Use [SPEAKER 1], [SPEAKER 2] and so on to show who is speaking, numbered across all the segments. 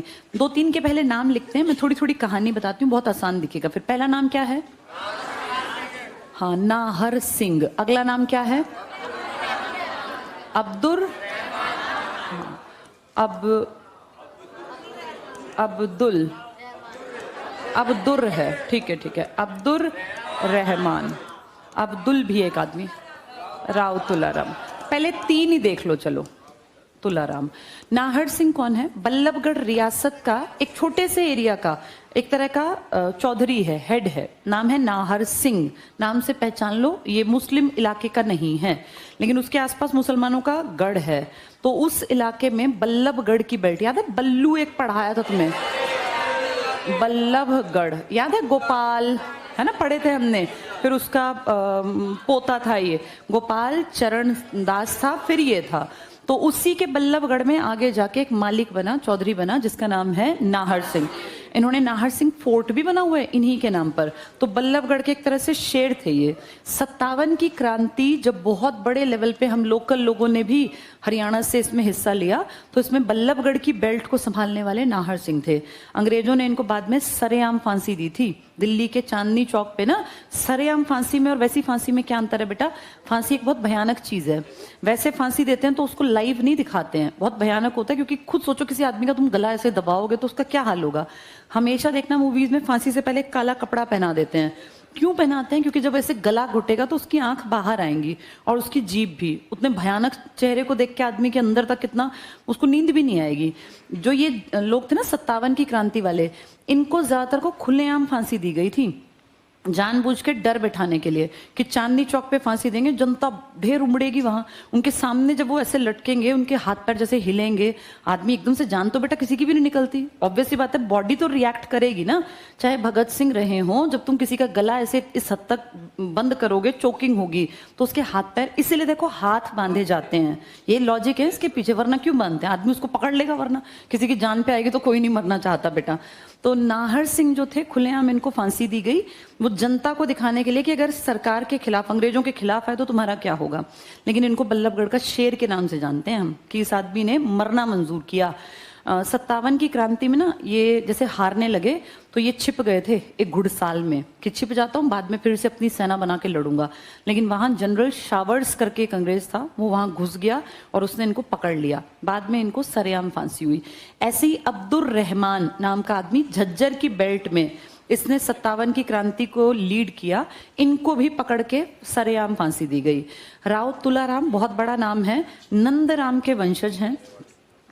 [SPEAKER 1] बताती। 2-3 के पहले नाम लिखते हैं, मैं थोड़ी थोड़ी कहानी बताती हूँ, बहुत आसान दिखेगा। फिर पहला नाम क्या है? हाँ, नाहर सिंह। अगला नाम क्या है? अब्दुल अब्दुल है, ठीक है। अब्दुल रहमान। अब्दुल भी एक आदमी। राव तुलाराम। पहले 3 ही देख लो, चलो। तुलाराम। नाहर सिंह कौन है? बल्लभगढ़ रियासत का एक छोटे से एरिया का एक तरह का चौधरी है, हेड है। नाम है नाहर सिंह। नाम से पहचान लो, ये मुस्लिम इलाके का नहीं है, लेकिन उसके आसपास मुसलमानों का गढ़ है। तो उस इलाके में बल्लभगढ़ की बेल्ट, याद है? बल्लू एक पढ़ाया था तुम्हें, बल्लभगढ़, याद है? गोपाल, है ना, पढ़े थे हमने। फिर उसका पोता था ये गोपाल चरण दास था, फिर ये था। तो उसी के बल्लभगढ़ में आगे जाके एक मालिक बना, चौधरी बना, जिसका नाम है नाहर सिंह। इन्होंने नाहर सिंह फोर्ट भी बना हुआ है इन्हीं के नाम पर। तो बल्लभगढ़ के एक तरह से शेर थे ये। 57 की क्रांति जब बहुत बड़े लेवल पे हम लोकल लोगों ने भी हरियाणा से इसमें हिस्सा लिया, तो इसमें बल्लभगढ़ की बेल्ट को संभालने वाले नाहर सिंह थे। अंग्रेजों ने इनको बाद में सरेआम फांसी दी थी। दिल्ली के चांदनी चौक पे ना, सरेआम फांसी में और वैसी फांसी में क्या अंतर है बेटा? फांसी एक बहुत भयानक चीज है। वैसे फांसी देते हैं तो उसको लाइव नहीं दिखाते हैं, बहुत भयानक होता है, क्योंकि खुद सोचो किसी आदमी का तुम गला ऐसे दबाओगे तो उसका क्या हाल होगा। हमेशा देखना मूवीज में फांसी से पहले काला कपड़ा पहना देते हैं। क्यों पहनाते हैं? क्योंकि जब ऐसे गला घुटेगा तो उसकी आंख बाहर आएंगी और उसकी जीभ भी। उतने भयानक चेहरे को देख के आदमी के अंदर तक कितना, उसको नींद भी नहीं आएगी। जो ये लोग थे ना 57 की क्रांति वाले, इनको ज्यादातर को खुलेआम फांसी दी गई थी, जानबूझ के डर बैठाने के लिए कि चांदनी चौक पे फांसी देंगे, जनता ढेर उमड़ेगी वहां उनके सामने। जब वो ऐसे लटकेंगे, उनके हाथ पैर जैसे हिलेंगे, आदमी एकदम से, जान तो बेटा किसी की भी नहीं निकलती, ऑब्वियस सी बात है, बॉडी तो रिएक्ट करेगी ना। चाहे भगत सिंह रहे हो, जब तुम किसी का गला ऐसे इस हद तक बंद करोगे, चोकिंग होगी, तो उसके हाथ पैर, इसीलिए देखो हाथ बांधे जाते हैं, ये लॉजिक है इसके पीछे। वरना क्यों बांधते हैं? आदमी उसको पकड़ लेगा, वरना किसी की जान पे आएगी तो कोई नहीं मरना चाहता बेटा। तो नाहर सिंह जो थे, खुलेआम इनको फांसी दी गई, वो जनता को दिखाने के लिए कि अगर सरकार के खिलाफ, अंग्रेजों के खिलाफ है तो तुम्हारा क्या होगा। लेकिन इनको बल्लभगढ़ का शेर के नाम से जानते हैं हम, कि इस आदमी ने मरना मंजूर किया। 57 की क्रांति में ना, ये जैसे हारने लगे तो ये छिप गए थे एक घुड़साल में, कि छिप जाता हूँ, बाद में फिर से अपनी सेना बना के लड़ूंगा। लेकिन वहां जनरल शावर्स करके एक अंग्रेज था, वो वहां घुस गया और उसने इनको पकड़ लिया। बाद में इनको सरेआम फांसी हुई। ऐसे ही अब्दुल रहमान नाम का आदमी झज्जर की बेल्ट में, इसने 57 की क्रांति को लीड किया, इनको भी पकड़ के सरेआम फांसी दी गई। राव तुलाराम बहुत बड़ा नाम है, नंदराम के वंशज हैं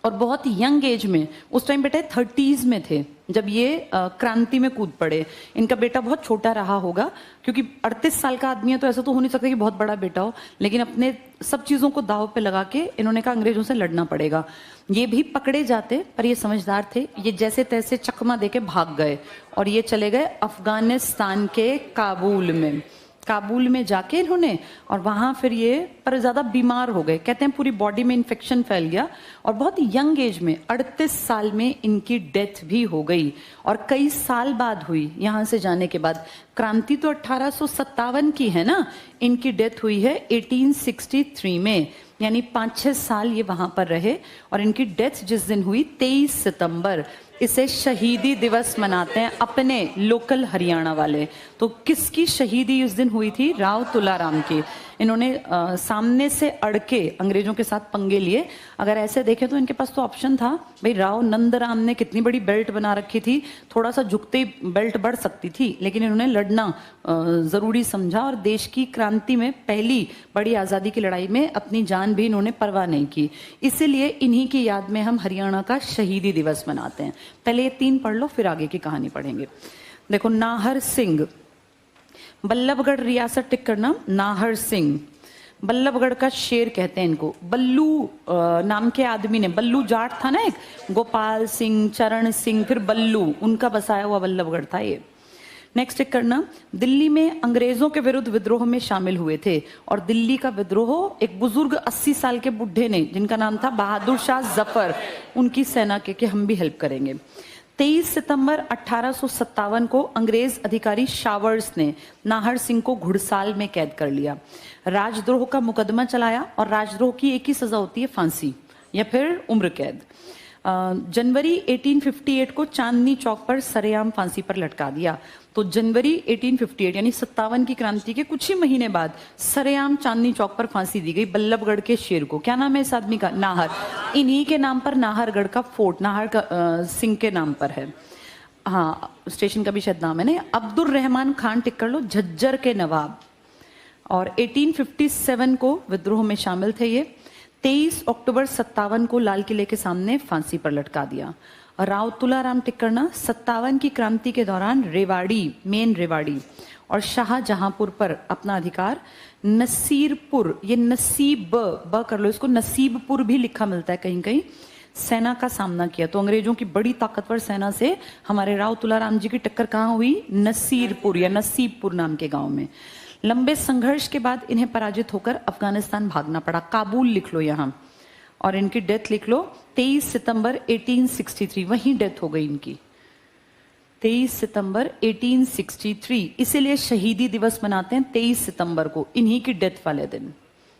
[SPEAKER 1] और बहुत यंग एज में, उस टाइम बेटा 30s में थे जब ये क्रांति में कूद पड़े। इनका बेटा बहुत छोटा रहा होगा, क्योंकि 38 साल का आदमी है तो ऐसा तो हो नहीं सकता कि बहुत बड़ा बेटा हो। लेकिन अपने सब चीजों को दाव पे लगा के इन्होंने कहा अंग्रेजों से लड़ना पड़ेगा। ये भी पकड़े जाते, पर ये समझदार थे, ये जैसे तैसे चकमा देके भाग गए और ये चले गए अफगानिस्तान के काबुल में। काबुल में जाके इन्होंने, और वहां फिर ये पर ज्यादा बीमार हो गए, कहते हैं पूरी बॉडी में इन्फेक्शन फैल गया और बहुत यंग एज में 38 साल में इनकी डेथ भी हो गई। और कई साल बाद हुई यहां से जाने के बाद। क्रांति तो 1857 की है ना, इनकी डेथ हुई है 1863 में, यानी 5-6 साल ये वहां पर रहे। और इनकी डेथ जिस दिन हुई 23 सितंबर, इसे शहीदी दिवस मनाते हैं अपने लोकल हरियाणा वाले। तो किसकी शहीदी उस दिन हुई थी? राव तुलाराम की। इन्होंने सामने से अड़के अंग्रेजों के साथ पंगे लिए। अगर ऐसे देखें तो इनके पास तो ऑप्शन था, भाई राव नंदराम ने कितनी बड़ी बेल्ट बना रखी थी, थोड़ा सा झुकते ही बेल्ट बढ़ सकती थी, लेकिन इन्होंने लड़ना जरूरी समझा और देश की क्रांति में, पहली बड़ी आजादी की लड़ाई में अपनी जान भी इन्होंने परवाह नहीं की। इसीलिए इन्हीं की याद में हम हरियाणा का शहीदी दिवस मनाते हैं। पहले ये 3 पढ़ लो, फिर आगे की कहानी पढ़ेंगे। देखो, नाहर सिंह, बल्लभगढ़ रियासत टिक करना, नाहर सिंह, बल्लभगढ़ का शेर कहते हैं इनको। बल्लू नाम के आदमी ने, बल्लू जाट था ना एक, गोपाल सिंह, चरण सिंह, फिर बल्लू, उनका बसाया हुआ बल्लभगढ़ था ये। नेक्स्ट टिक करना, दिल्ली में अंग्रेजों के विरुद्ध विद्रोह में शामिल हुए थे। और दिल्ली का विद्रोह एक बुजुर्ग 80 साल के बुढ़े ने, जिनका नाम था बहादुर शाह जफर, उनकी सेना के हम भी हेल्प करेंगे। 23 सितंबर 1857 को अंग्रेज अधिकारी शावर्स ने नाहर सिंह को घुड़साल में कैद कर लिया। राजद्रोह का मुकदमा चलाया और राजद्रोह की एक ही सजा होती है, फांसी या फिर उम्र कैद। जनवरी 1858 को चांदनी चौक पर सरेआम फांसी पर लटका दिया। तो जनवरी 1858 यानी 57 की क्रांति के कुछ ही महीने बाद सरेआम चांदनी चौक पर फांसी दी गई बल्लभगढ़ के शेर को। क्या नाम है इस आदमी का? नाहर। इन्हीं के नाम पर नाहरगढ़ का फोर्ट नाहर सिंह के नाम पर है। हाँ, स्टेशन का भी शायद नाम है ना। अब्दुल रहमान खान, टिक कर लो, झज्जर के नवाब, और 1857 को विद्रोह में शामिल थे ये। 23 अक्टूबर 57 को लाल किले के सामने फांसी पर लटका दिया। राव तुलाराम, टिक करना, 57 की क्रांति के दौरान रेवाड़ी, मेन रेवाड़ी और शाहजहांपुर पर अपना अधिकार नसीरपुर, ये नसीब ब कर लो इसको, नसीबपुर भी लिखा मिलता है कहीं कहीं, सेना का सामना किया। तो अंग्रेजों की बड़ी ताकतवर सेना से हमारे राव तुलाराम जी की टक्कर कहाँ हुई? नसीरपुर या नसीबपुर नाम के गांव में। लंबे संघर्ष के बाद इन्हें पराजित होकर अफगानिस्तान भागना पड़ा। काबुल लिख लो यहाँ, और इनकी डेथ लिख लो 23 सितंबर 1863, वहीं डेथ हो गई इनकी 23 सितंबर 1863। इसीलिए शहीदी दिवस मनाते हैं 23 सितंबर को, इन्हीं की डेथ वाले दिन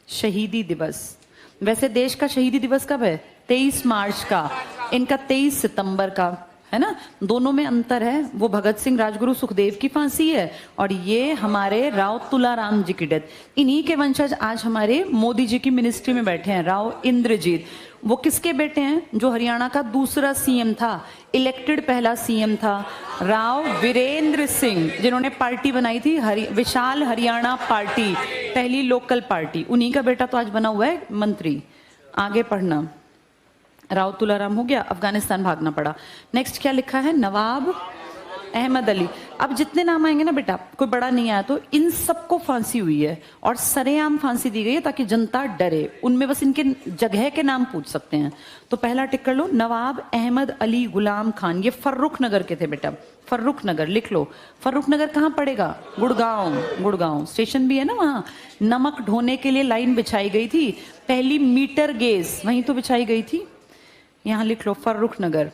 [SPEAKER 1] शहीदी दिवस। वैसे देश का शहीदी दिवस कब है? 23 मार्च का, इनका 23 सितंबर का है ना। दोनों में अंतर है, वो भगत सिंह, राजगुरु, सुखदेव की फांसी है और ये हमारे राव तुलाराम जी की डेथ। इन्हीं के वंशज आज हमारे मोदी जी की मिनिस्ट्री में बैठे हैं, राव इंद्रजीत। वो किसके बेटे हैं? जो हरियाणा का दूसरा सीएम था, इलेक्टेड पहला सीएम था, राव वीरेंद्र सिंह, जिन्होंने पार्टी बनाई थी विशाल हरियाणा पार्टी, पहली लोकल पार्टी। उन्हीं का बेटा तो आज बना हुआ है मंत्री। आगे पढ़ना, राव तुलाराम हो गया, अफगानिस्तान भागना पड़ा। नेक्स्ट क्या लिखा है? नवाब अहमद अली। अब जितने नाम आएंगे ना बेटा, कोई बड़ा नहीं आया तो इन सबको फांसी हुई है और सरेआम फांसी दी गई है ताकि जनता डरे। उनमें बस इनके जगह के नाम पूछ सकते हैं। तो पहला टिक कर लो, नवाब अहमद अली गुलाम खान। ये फर्रुख नगर के थे बेटा, फर्रुख नगर लिख लो। फर्रुख नगर कहाँ पड़ेगा? गुड़गांव, गुड़गांव स्टेशन भी है ना वहाँ। नमक ढोने के लिए लाइन बिछाई गई थी, पहली मीटर गेज वहीं तो बिछाई गई थी। यहाँ लिख लो फर्रुख नगर।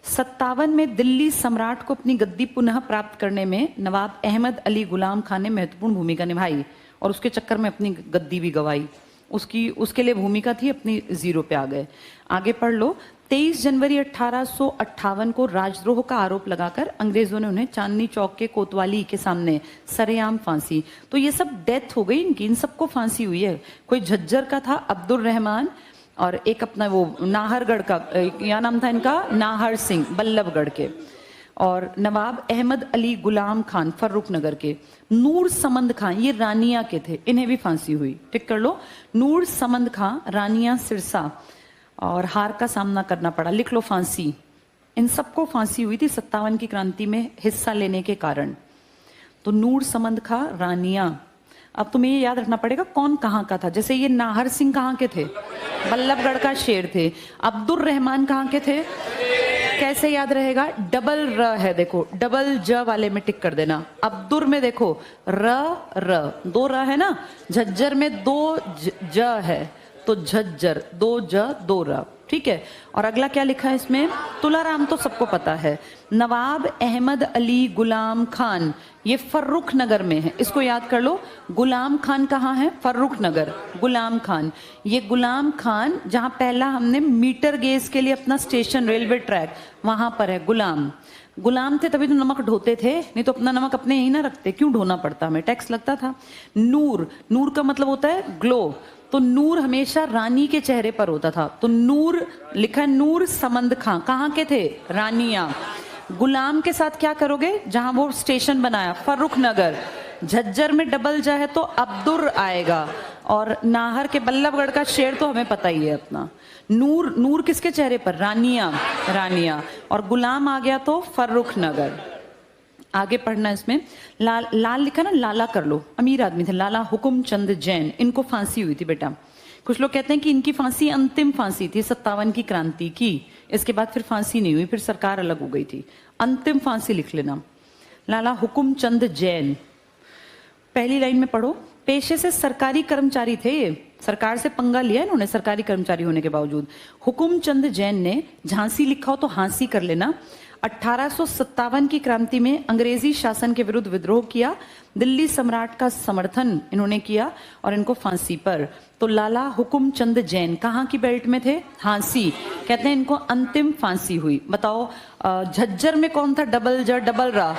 [SPEAKER 1] 57 में दिल्ली सम्राट को अपनी गद्दी पुनः प्राप्त करने में नवाब अहमद अली गुलाम खान ने महत्वपूर्ण भूमिका निभाई और उसके चक्कर में अपनी गद्दी भी गंवाई। उसके लिए भूमिका थी, अपनी जीरो पे आ गए। आगे पढ़ लो। 23 जनवरी 1858 को राजद्रोह का आरोप लगाकर अंग्रेजों ने उन्हें चांदनी चौक के कोतवाली के सामने सरेआम फांसी। तो ये सब डेथ हो गई इनकी, इन सबको फांसी हुई है। कोई झज्जर का था अब्दुल रहमान, और एक अपना वो नाहरगढ़ का, क्या नाम था इनका? नाहर सिंह, बल्लभगढ़ के। और नवाब अहमद अली गुलाम खान फर्रुख नगर के। नूर समंद खान, ये रानिया के थे, इन्हें भी फांसी हुई। टिक कर लो, नूर समंद खान, रानिया सिरसा, और हार का सामना करना पड़ा। लिख लो फांसी। इन सबको फांसी हुई थी 57 की क्रांति में हिस्सा लेने के कारण। तो नूर समंद खां, रानिया। अब तुम्हें ये याद रखना पड़ेगा कौन कहाँ का था। जैसे ये नाहर सिंह कहाँ के थे? बल्लभगढ़ का शेर थे। अब्दुल रहमान कहाँ के थे? कैसे याद रहेगा? डबल र है, देखो डबल ज वाले में टिक कर देना। अब्दुल में देखो र, दो र है ना। झज्जर में दो ज है तो झज्जर, दो ज दो र, ठीक है। और अगला क्या लिखा है इसमें? तुलाराम तो सबको पता है। नवाब अहमद अली गुलाम खान, ये फर्रुख नगर में है, इसको याद कर लो। गुलाम खान कहाँ है? फर्रुख नगर। गुलाम खान, ये गुलाम खान जहाँ पहला हमने मीटर गेज के लिए अपना स्टेशन, रेलवे ट्रैक, वहां पर है गुलाम थे तभी तो नमक ढोते थे, नहीं तो अपना नमक अपने ही ना रखते, क्यों ढोना पड़ता, हमें टैक्स लगता था। नूर का मतलब होता है ग्लो, तो नूर हमेशा रानी के चेहरे पर होता था, तो नूर लिखा है। नूर समंद खां कहाँ के थे? रानिया। गुलाम के साथ क्या करोगे? जहां वो स्टेशन बनाया फर्रुख नगर। झज्जर में डबल जा है तो अब्दुल आएगा, और नाहर के बल्लभगढ़ का शेर तो हमें पता ही है अपना। नूर किसके चेहरे पर? रानिया। और गुलाम आ गया तो फर्रुख नगर। आगे पढ़ना इसमें। लाल लिखा ना, लाला कर लो, अमीर आदमी थे, लाला हुकुम चंद जैन, इनको फांसी हुई थी बेटा। कुछ लोग कहते हैं कि इनकी फांसी अंतिम फांसी थी 57 की क्रांति की, इसके बाद फिर फांसी नहीं हुई, फिर सरकार अलग हो गई थी। अंतिम फांसी लिख लेना, लाला हुकुम चंद जैन। पहली लाइन में पढ़ो। पेशे से सरकारी कर्मचारी थे, सरकार से पंगा लिया इन्होंने सरकारी कर्मचारी होने के बावजूद। हुकुम चंद जैन ने, झांसी लिखा हो तो हांसी कर लेना, 1857 की क्रांति में अंग्रेजी शासन के विरुद्ध विद्रोह किया, दिल्ली सम्राट का समर्थन इन्होंने किया और इनको फांसी पर। तो लाला हुकुम चंद जैन कहाँ की बेल्ट में थे? झांसी। कहते हैं इनको अंतिम फांसी हुई। बताओ झज्जर में कौन था डबल डबल रा?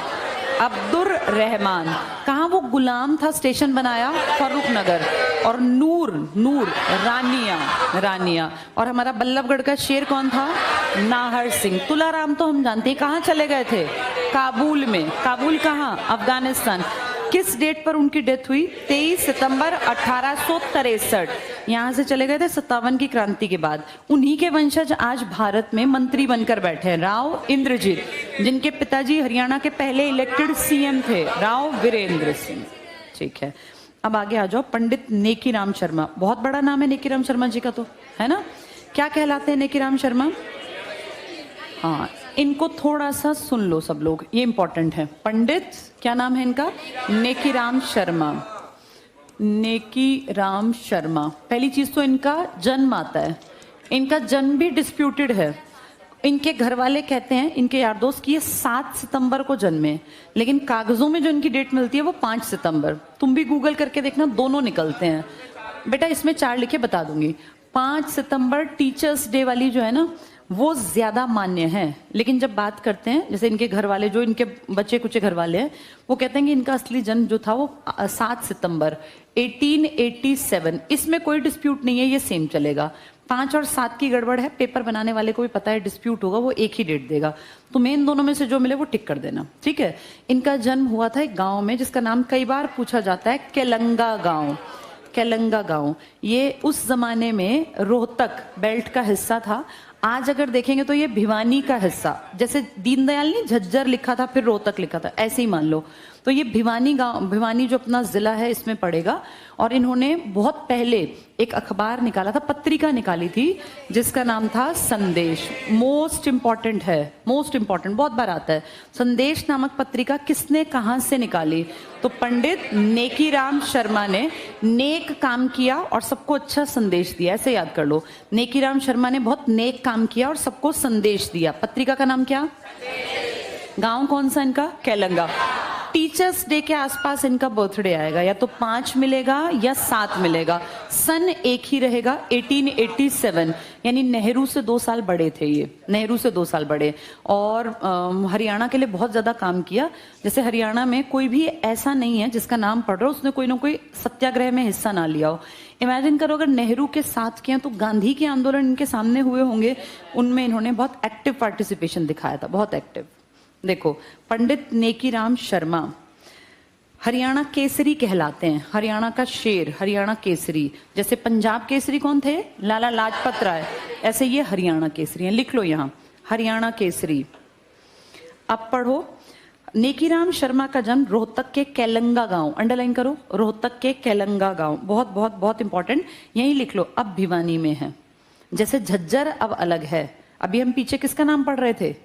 [SPEAKER 1] अब्दुर रहमान। कहाँ वो गुलाम था, स्टेशन बनाया? फर्रुख नगर। और नूर नूर रानिया। और हमारा बल्लभगढ़ का शेर कौन था? नाहर सिंह। तुलाराम तो हम जानते हैं कहाँ चले गए थे? काबुल में। काबुल कहाँ? अफगानिस्तान। किस डेट पर उनकी डेथ हुई? 23 सितंबर 1863। यहाँ से चले गए थे 57 की क्रांति के बाद। उन्हीं के वंशज आज भारत में मंत्री बनकर बैठे हैं। राव इंद्रजीत, जिनके पिताजी हरियाणा के पहले इलेक्टेड सीएम थे, राव वीरेंद्र सिंह। ठीक है, अब आगे आ जाओ। पंडित नेकीराम शर्मा, बहुत बड़ा नाम है नेकीराम शर्मा जी का, तो है ना? क्या कहलाते हैं नेकीराम शर्मा? हाँ, इनको थोड़ा सा सुन लो सब लोग, ये इंपॉर्टेंट है। पंडित, क्या नाम है इनका? नेकीराम शर्मा। नेकीराम शर्मा। पहली चीज तो इनका जन्म आता है। इनका जन्म भी डिस्प्यूटेड है। इनके घर वाले कहते हैं, इनके यार दोस्त, कि ये 7 सितंबर को जन्मे, लेकिन कागजों में जो इनकी डेट मिलती है वो 5 सितंबर। तुम भी गूगल करके देखना, दोनों निकलते हैं। बेटा इसमें 4 लिखे बता दूंगी। 5 सितंबर टीचर्स डे वाली जो है ना, वो ज्यादा मान्य है। लेकिन जब बात करते हैं, जैसे इनके घर वाले, जो इनके बच्चे कुछ घर वाले हैं, वो कहते हैं कि इनका असली जन्म जो था वो 7 सितंबर 1887। इसमें कोई डिस्प्यूट नहीं है, ये सेम चलेगा। 5 और 7 की गड़बड़ है, पेपर बनाने वाले को भी पता है डिस्प्यूट होगा, वो एक ही डेट देगा। तो मेन दोनों में से जो मिले वो टिक कर देना, ठीक है? इनका जन्म हुआ था एक गांव में जिसका नाम कई बार पूछा जाता है, केलंगा गांव। केलंगा गांव, ये उस जमाने में रोहतक बेल्ट का हिस्सा था। आज अगर देखेंगे तो ये भिवानी का हिस्सा, जैसे दीनदयाल ने झज्जर लिखा था फिर रोहतक लिखा था, ऐसे ही मान लो। तो ये भिवानी गांव, भिवानी जो अपना जिला है इसमें पड़ेगा। और इन्होंने बहुत पहले एक अखबार निकाला था, पत्रिका निकाली थी, जिसका नाम था संदेश। मोस्ट इंपॉर्टेंट है, मोस्ट इंपॉर्टेंट, बहुत बार आता है। संदेश नामक पत्रिका किसने कहां से निकाली? तो पंडित नेकीराम शर्मा ने नेक काम किया और सबको अच्छा संदेश दिया। ऐसे याद कर लो, नेकीराम शर्मा ने बहुत नेक काम किया और सबको संदेश दिया। पत्रिका का नाम क्या? गांव कौन सा इनका? केलंगा। टीचर्स डे के आसपास इनका बर्थडे आएगा, या तो 5 मिलेगा या 7 मिलेगा। सन एक ही रहेगा, 1887। यानी नेहरू से 2 साल बड़े थे ये, नेहरू से 2 साल बड़े। और हरियाणा के लिए बहुत ज्यादा काम किया। जैसे हरियाणा में कोई भी ऐसा नहीं है जिसका नाम पढ़ रहा हो उसने कोई ना कोई सत्याग्रह में हिस्सा ना लिया हो। इमेजिन करो अगर नेहरू के साथ किया तो गांधी के आंदोलन इनके सामने हुए होंगे, उनमें इन्होंने बहुत एक्टिव पार्टिसिपेशन दिखाया था, बहुत एक्टिव। देखो, पंडित नेकीराम शर्मा हरियाणा केसरी कहलाते हैं। हरियाणा का शेर, हरियाणा केसरी। जैसे पंजाब केसरी कौन थे? लाला लाजपत राय। ऐसे ये हरियाणा केसरी हैं। लिख लो यहाँ, हरियाणा केसरी। अब पढ़ो, नेकीराम शर्मा का जन्म रोहतक के केलंगा गांव, अंडरलाइन करो, रोहतक के केलंगा गांव, बहुत बहुत बहुत इंपॉर्टेंट, यही लिख लो। अब भिवानी में है। जैसे झज्जर अब अलग है। अभी हम पीछे किसका नाम पढ़ रहे थे?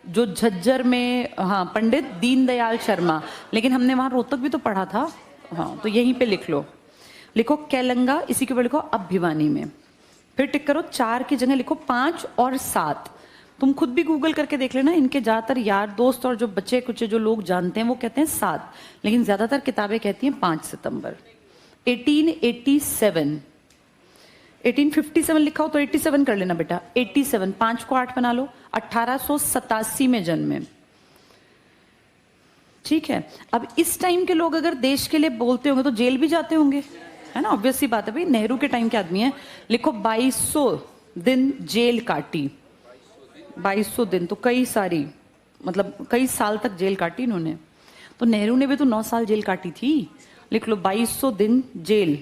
[SPEAKER 1] जो झज्जर में, हाँ, पंडित दीनदयाल शर्मा, लेकिन हमने वहां रोहतक भी तो पढ़ा था। हाँ, तो यहीं पे लिख लो, लिखो केलंगा, इसी के ऊपर लिखो अब भिवानी में। फिर टिक करो, 4 की जगह लिखो 5 और 7। तुम खुद भी गूगल करके देख लेना, इनके ज्यादातर यार दोस्त और जो बच्चे कुछ जो लोग जानते हैं वो कहते हैं 7, लेकिन ज्यादातर किताबें कहती हैं 5 सितंबर 1887। 1857 लिखा हो तो 87 कर लेना बेटा। 87, 5 को 8 बना लो। 1887 में जन्मे, ठीक है? अब इस टाइम के लोग अगर देश के लिए बोलते होंगे तो जेल भी जाते होंगे, है ना? ऑब्वियस सी बात है भाई, नेहरू के टाइम के आदमी है। लिखो 2200 दिन जेल काटी। 2200 दिन तो कई सारी, मतलब कई साल तक जेल काटी इन्होंने। तो नेहरू ने भी तो 9 साल जेल काटी थी। लिख लो 2200 दिन जेल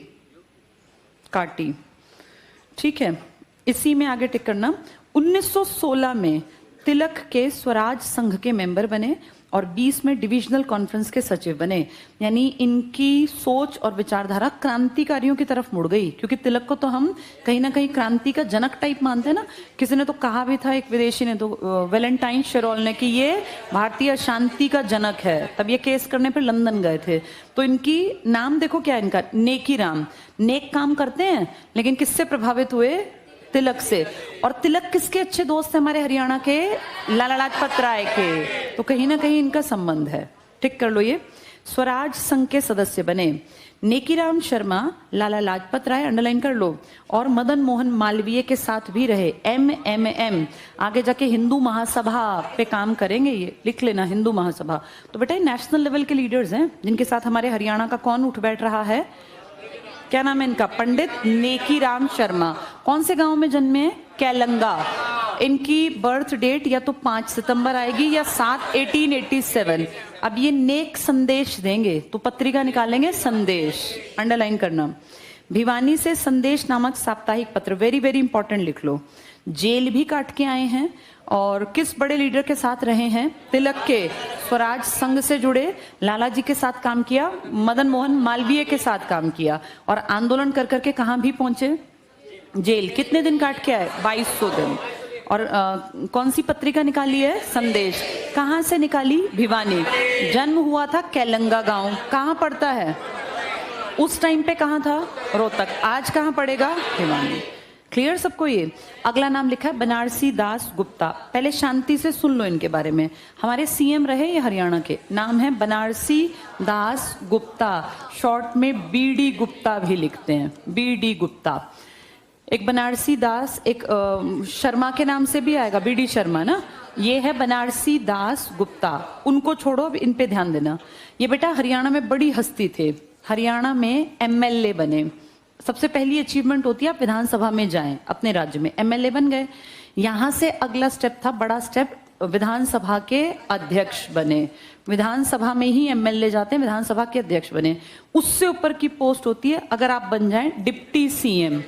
[SPEAKER 1] काटी, ठीक है? इसी में आगे टिक करना। 1916 में तिलक के स्वराज संघ के मेंबर बने और 20 में डिविजनल कॉन्फ्रेंस के सचिव बने। यानी इनकी सोच और विचारधारा क्रांतिकारियों की तरफ मुड़ गई, क्योंकि तिलक को तो हम कहीं ना कहीं क्रांति का जनक टाइप मानते हैं ना। किसी ने तो कहा भी था, एक विदेशी ने तो, वेलेंटाइन शेरोल ने, कि ये भारतीय शांति का जनक है। तब ये केस करने पर लंदन गए थे। तो इनकी नाम देखो क्या है इनका, नेकीराम। नेक काम करते हैं, लेकिन किससे प्रभावित हुए? तिलक से। और तिलक किसके अच्छे दोस्त हैं हमारे हरियाणा के? लाला लाजपत राय के। तो कहीं ना कहीं इनका संबंध है। टिक कर लो ये। स्वराज संघ के सदस्य बने नेकीराम शर्मा, लाला लाजपत राय, अंडरलाइन कर लो, और मदन मोहन मालवीय के साथ भी रहे। MMM आगे जाके हिंदू महासभा पे काम करेंगे, ये लिख लेना, हिंदू महासभा। तो बेटा नेशनल लेवल के लीडर्स हैं जिनके साथ हमारे हरियाणा का कौन उठ बैठ रहा है? क्या नाम है इनका? पंडित नेकीराम शर्मा। कौन से गांव में जन्मे? कैलंगा। इनकी बर्थ डेट या तो 5 सितंबर आएगी या 7 1887। अब ये नेक संदेश देंगे तो पत्रिका निकालेंगे संदेश, अंडरलाइन करना। भिवानी से संदेश नामक साप्ताहिक पत्र, वेरी वेरी इंपॉर्टेंट लिख लो। जेल भी काट के आए हैं और किस बड़े लीडर के साथ रहे हैं? तिलक के। स्वराज संघ से जुड़े, लाला जी के साथ काम किया, मदन मोहन मालवीय के साथ काम किया, और आंदोलन कर करके कहां भी पहुंचे? जेल। कितने दिन काट के आए? 2200 दिन। और कौन सी पत्रिका निकाली है? संदेश। कहां से निकाली? भिवानी। जन्म हुआ था कैलंगा गांव। कहां पड़ता है? उस टाइम पे कहां था? रोहतक। आज कहां पड़ेगा? भिवानी। क्लियर सबको? ये अगला नाम लिखा है बनारसी दास गुप्ता। पहले शांति से सुन लो इनके बारे में। हमारे सीएम रहे ये हरियाणा के, नाम है बनारसी दास गुप्ता, शॉर्ट में बीडी गुप्ता भी लिखते हैं, बीडी गुप्ता। एक बनारसी दास, एक शर्मा के नाम से भी आएगा, बीडी शर्मा ना। ये है बनारसी दास गुप्ता। उनको छोड़ो, अब इन पे ध्यान देना। ये बेटा हरियाणा में बड़ी हस्ती थे, हरियाणा में MLA बने। सबसे पहली अचीवमेंट होती है आप विधानसभा में जाएं, अपने राज्य में MLA बन गए। यहां से अगला स्टेप था, बड़ा स्टेप, विधानसभा के अध्यक्ष बने। विधानसभा में ही MLA जाते हैं, विधानसभा के अध्यक्ष बने। उससे ऊपर की पोस्ट होती है, अगर आप बन जाएं डिप्टी CM।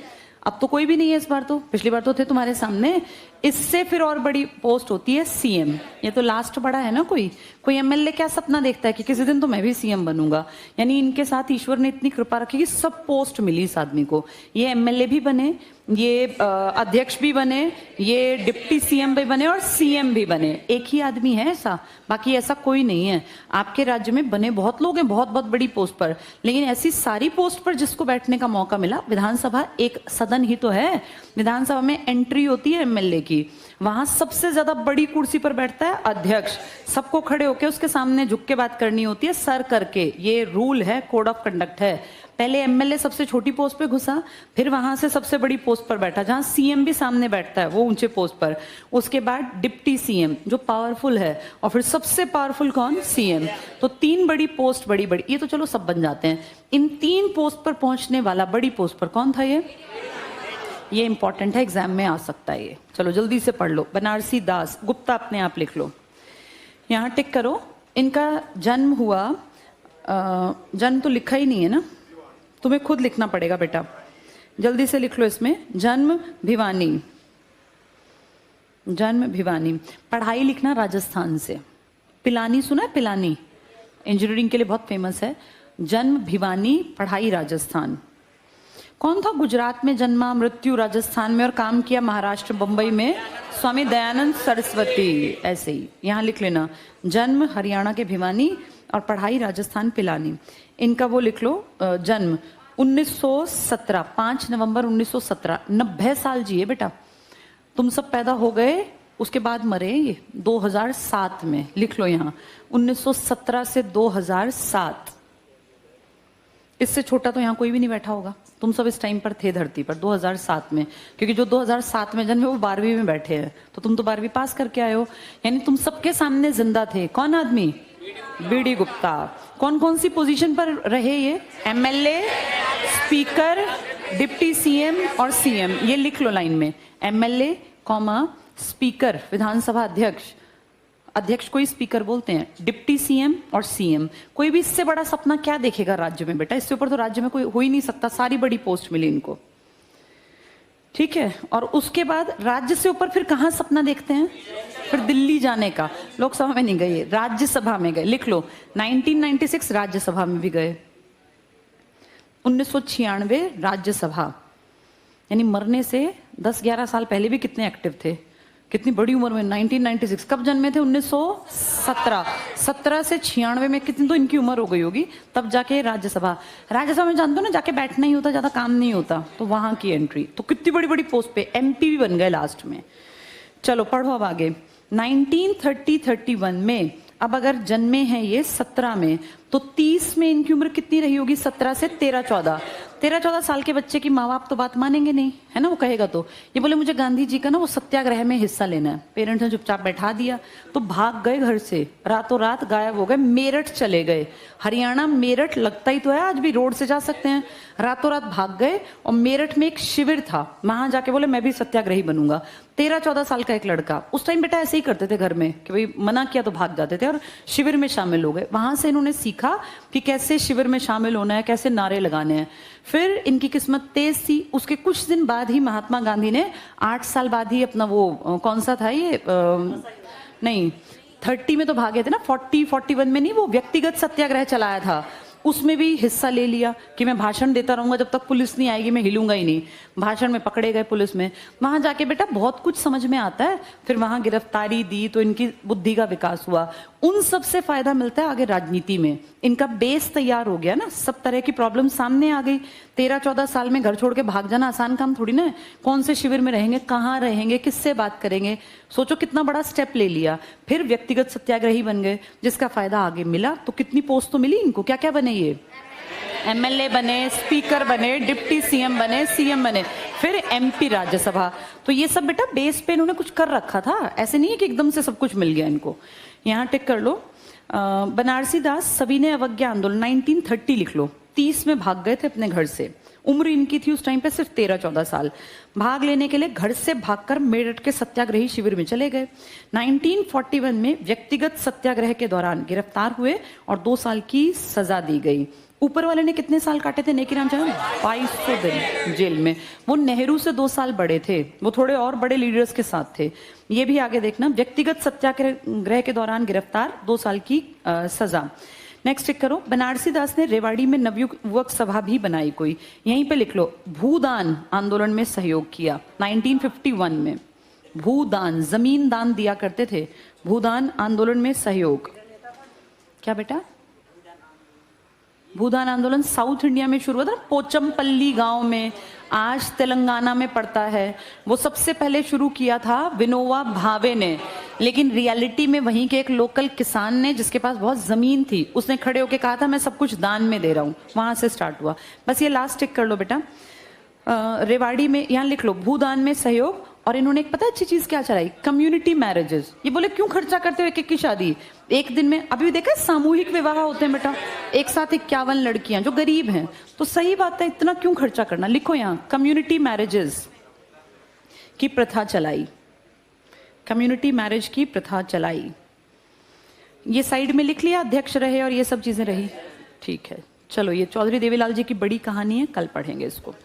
[SPEAKER 1] अब तो कोई भी नहीं है इस बार, तो पिछली बार तो थे तुम्हारे सामने। इससे फिर और बड़ी पोस्ट होती है CM। ये तो लास्ट बड़ा है ना। कोई MLA क्या सपना देखता है कि किसी दिन तो मैं भी CM बनूंगा? यानी इनके साथ ईश्वर ने इतनी कृपा रखी कि सब पोस्ट मिली इस आदमी को। ये MLA भी बने, ये अध्यक्ष भी बने, ये डिप्टी CM भी बने और CM भी बने। एक ही आदमी है ऐसा, बाकी ऐसा कोई नहीं है। आपके राज्य में बने बहुत लोग हैं, बहुत बहुत बड़ी पोस्ट पर, लेकिन ऐसी सारी पोस्ट पर जिसको बैठने का मौका मिला, विधानसभा एक सदन ही तो है। विधानसभा में एंट्री होती है MLA की, वहां सबसे ज्यादा बड़ी कुर्सी पर बैठता है अध्यक्ष। सबको खड़े होकर उसके सामने झुक के बात करनी होती है, सर करके। ये रूल है, कोड ऑफ कंडक्ट है। पहले MLA सबसे छोटी पोस्ट पे घुसा, फिर वहां से सबसे बड़ी पोस्ट पर बैठा, जहां CM भी सामने बैठता है, वो ऊंचे पोस्ट पर। उसके बाद डिप्टी CM जो पावरफुल है, और फिर सबसे पावरफुल कौन? CM। तो 3 बड़ी पोस्ट, बड़ी बड़ी, ये तो चलो सब बन जाते हैं। इन 3 पोस्ट पर पहुंचने वाला बड़ी पोस्ट पर कौन था? ये इंपॉर्टेंट है, एग्जाम में आ सकता है ये। चलो जल्दी से पढ़ लो। बनारसी दास गुप्ता अपने आप लिख लो, यहां टिक करो। इनका जन्म हुआ, जन्म तो लिखा ही नहीं है ना, तुम्हें खुद लिखना पड़ेगा बेटा, जल्दी से लिख लो इसमें। जन्म भिवानी, जन्म भिवानी। पढ़ाई लिखना राजस्थान से। पिलानी सुना है? पिलानी इंजीनियरिंग के लिए बहुत फेमस है। जन्म भिवानी, पढ़ाई राजस्थान। कौन था? गुजरात में जन्मा, मृत्यु राजस्थान में, और काम किया महाराष्ट्र बंबई में, स्वामी दयानंद सरस्वती। ऐसे ही यहां लिख लेना, जन्म हरियाणा के भिवानी और पढ़ाई राजस्थान पिलानी। इनका वो लिख लो, जन्म 1917, 5 नवंबर 1917। 90 साल जिए बेटा। तुम सब पैदा हो गए, उसके बाद मरे ये 2007 में। लिख लो यहाँ 1917 से 2007। इससे छोटा तो यहाँ कोई भी नहीं बैठा होगा। तुम सब इस टाइम पर थे धरती पर 2007 में, क्योंकि जो 2007 में जन्मे वो 12वीं में बैठे हैं, तो तुम तो 12वीं पास करके आए हो। यानी तुम सबके सामने जिंदा थे। कौन आदमी? बीडी गुप्ता। कौन कौन सी पोजीशन पर रहे ये? MLA, स्पीकर, डिप्टी CM और CM। ये लिख लो लाइन में, MLA, स्पीकर, विधानसभा अध्यक्ष। अध्यक्ष को ही स्पीकर बोलते हैं, डिप्टी CM और CM। कोई भी इससे बड़ा सपना क्या देखेगा राज्य में बेटा? इससे ऊपर तो राज्य में कोई हो ही नहीं सकता। सारी बड़ी पोस्ट मिली इनको, ठीक है। और उसके बाद राज्य से ऊपर फिर कहां सपना देखते हैं? फिर दिल्ली जाने का। लोकसभा में नहीं गए, राज्यसभा में गए। लिख लो 1996 राज्यसभा में भी गए, 1996 राज्यसभा। यानी मरने से 10-11 साल पहले भी कितने एक्टिव थे। कितनी बड़ी उम्र में, 1996। कब जन्मे थे? 1917। 17 से 96 में कितनी तो इनकी उम्र हो गई होगी, तब जाके राज्यसभा में जानते हो ना, जाके बैठना ही होता, ज्यादा काम नहीं होता, तो वहां की एंट्री। तो कितनी बड़ी बड़ी पोस्ट पे, एमपी भी बन गए लास्ट में। चलो पढ़ो अब आगे। 1930-31 में, अब अगर जन्मे हैं ये 17 में, तो 30 में इनकी उम्र कितनी रही होगी? 17 से 13-14। 13-14 साल के बच्चे की माँ बाप तो बात मानेंगे नहीं, है ना? वो कहेगा तो ये बोले मुझे गांधी जी का ना वो सत्याग्रह में हिस्सा लेना है। पेरेंट्स ने चुपचाप बैठा दिया, तो भाग गए घर से, रातों रात गायब हो गए, मेरठ चले गए। हरियाणा मेरठ लगता ही तो है, आज भी रोड से जा सकते हैं। रातों रात भाग गए और मेरठ में एक शिविर था, वहां जाके बोले मैं भी सत्याग्रही बनूंगा। 13-14 साल का एक लड़का, उस टाइम बेटा ऐसे ही करते थे घर में कि भाई मना किया तो भाग जाते थे, और शिविर में शामिल हो गए। वहां से इन्होंने सीखा कि कैसे शिविर में शामिल होना है, कैसे नारे लगाने हैं। फिर इनकी किस्मत तेज थी, उसके कुछ दिन बाद ही महात्मा गांधी ने 8 साल बाद ही अपना वो कौन सा था ये नहीं 30 में तो भागे थे ना, 41 में नहीं, वो व्यक्तिगत सत्याग्रह चलाया था, उसमें भी हिस्सा ले लिया कि मैं भाषण देता रहूंगा जब तक पुलिस नहीं आएगी, मैं हिलूंगा ही नहीं। भाषण में पकड़े गए पुलिस में, वहां जाके बेटा बहुत कुछ समझ में आता है। फिर वहां गिरफ्तारी दी तो इनकी बुद्धि का विकास हुआ। उन सब से फायदा मिलता है आगे राजनीति में, इनका बेस तैयार हो गया ना, सब तरह की प्रॉब्लम सामने आ गई। 13-14 साल में घर छोड़ के भाग जाना आसान काम थोड़ी ना है। कौन से शिविर में रहेंगे, कहाँ रहेंगे, किससे बात करेंगे, सोचो कितना बड़ा स्टेप ले लिया। फिर व्यक्तिगत सत्याग्रही बन गए, जिसका फायदा आगे मिला। तो कितनी पोस्ट तो मिली इनको, क्या क्या बने ये, एमएलए बने, स्पीकर बने, डिप्टी सीएम बने, सीएम बने, फिर एमपी राज्यसभा। तो ये सब बेटा बेस पे इन्होंने कुछ कर रखा था, ऐसे नहीं है कि एकदम से सब कुछ मिल गया इनको। यहाँ टिक कर लो। बनारसी दास सविनय अवज्ञा आंदोलन 1930 लिख लो। 30 में भाग गए थे अपने घर से, उम्र इनकी थी उस टाइम पे सिर्फ 13-14 साल। भाग लेने के लिए घर से भागकर मेरठ के सत्याग्रही शिविर में चले गए। 1941 में व्यक्तिगत सत्याग्रह के दौरान गिरफ्तार हुए और 2 साल की सजा दी गई। ऊपर वाले ने कितने साल काटे थे नेकीराम चरण? 2200 दिन जेल में। वो नेहरू से 2 साल बड़े थे, वो थोड़े और बड़े लीडर्स के साथ थे। ये भी आगे देखना, व्यक्तिगत सत्याग्रह के दौरान गिरफ्तार, 2 साल की सजा। नेक्स्ट टिक करो। बनारसी दास ने रेवाड़ी में नवयुवक सभा भी बनाई कोई, यहीं पे लिख लो। भूदान आंदोलन में सहयोग किया 1951 में। भूदान, जमीन दान दिया करते थे। भूदान आंदोलन में सहयोग, क्या बेटा? भूदान आंदोलन साउथ इंडिया में शुरू हुआ था, पोचमपल्ली गांव में, आज तेलंगाना में पड़ता है। वो सबसे पहले शुरू किया था विनोबा भावे ने, लेकिन रियलिटी में वहीं के एक लोकल किसान ने, जिसके पास बहुत जमीन थी, उसने खड़े होकर कहा था मैं सब कुछ दान में दे रहा हूं, वहां से स्टार्ट हुआ। बस ये लास्ट टिक कर लो बेटा। रेवाड़ी में, यहाँ लिख लो, भूदान में सहयोग। और इन्होंने एक पता अच्छी चीज क्या चलाई, कम्युनिटी मैरिजेस। ये बोले क्यों खर्चा करते हो एक की शादी, एक दिन में। अभी भी देखा सामूहिक विवाह होते हैं बेटा, एक साथ 51 लड़कियां जो गरीब हैं, तो सही बात है, इतना क्यों खर्चा करना। लिखो यहाँ, कम्युनिटी मैरिजेस की प्रथा चलाई, कम्युनिटी मैरिज की प्रथा चलाई। ये साइड में लिख लिया, अध्यक्ष रहे और ये सब चीजें रही, ठीक है। चलो ये चौधरी देवीलाल जी की बड़ी कहानी है, कल पढ़ेंगे इसको।